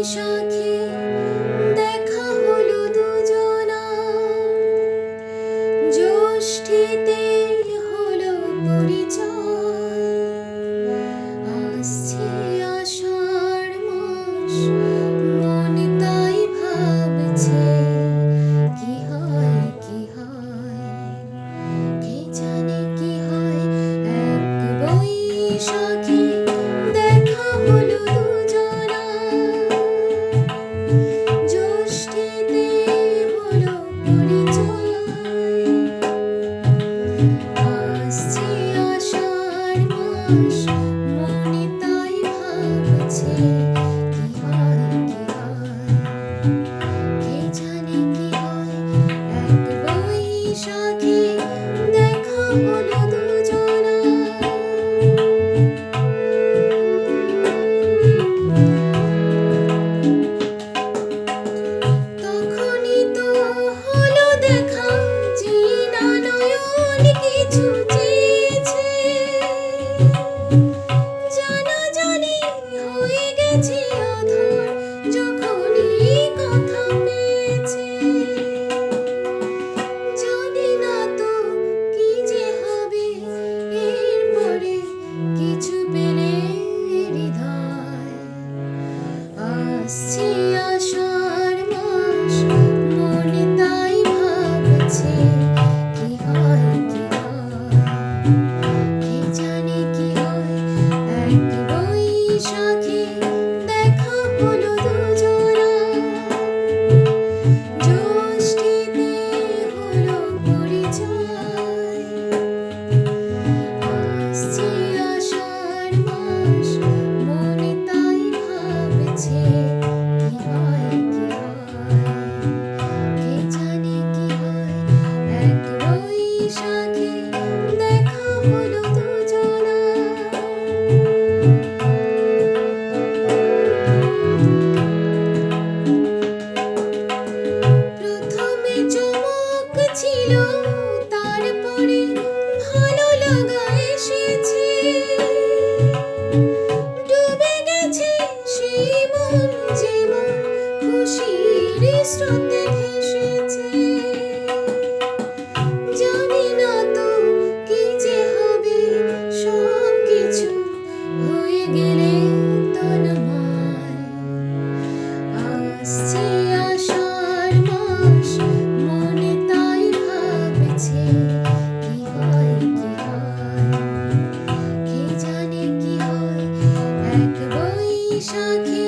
বৈশাখে দেখা হলো দুজনার, জ্যৈষ্ঠীতে হলো পরিচয়। আসছে আষাঢ় মাস, মন তাই ভাবছে কি হয় কি হয়, কে জানে কি হয়। এক বৈশাখে দেখা হলো দুজনার, জ্যৈষ্ঠীতে হলো পরিচয়। আসছে আষাঢ় মাস, মনে তাই ভাবছে কি হয় কি হয়, কে জানে কি হয়। এক বৈশাখে দেখা হলো দুজনার। তখনই তো হলো দেখা, চেনা নয়ন কিছু চেয়েছে, জানাজানি হয়ে গেছে আঁধার যখনই কথা পেয়েছে। জানি না তো কি যে হবে এরপরে, কিছু পেলে হৃদয়। আসছে আষাঢ় মাস, মনে তাই ভাবছে কি হয় কি হয়, কে জানে কি হয়। এক বৈশাখে দেখা হলো দুজনার, জ্যৈষ্ঠীতে হলো পরিচয়। আসছে আষাঢ় মাস, মনে তাই ভাবছে কি হয় কি হয়, কে জানে কি হয়। এক বৈশাখে দেখা হলো দুজনার। প্রথমে চমক ছিল, তারপরে ভালো লাগা এসেছে, ডুবে গেছে সেই মন যেমন খুশির স্রোতে ভেসেছে। জানি না তো কি যে হবে, সব কিছু হয়ে গেলে তন্ময়। আসছে আষাঢ় মাস, মনে তাই ভাবছে কি হয় কি হয়, কে জানে কি হয়। এক বৈশাখে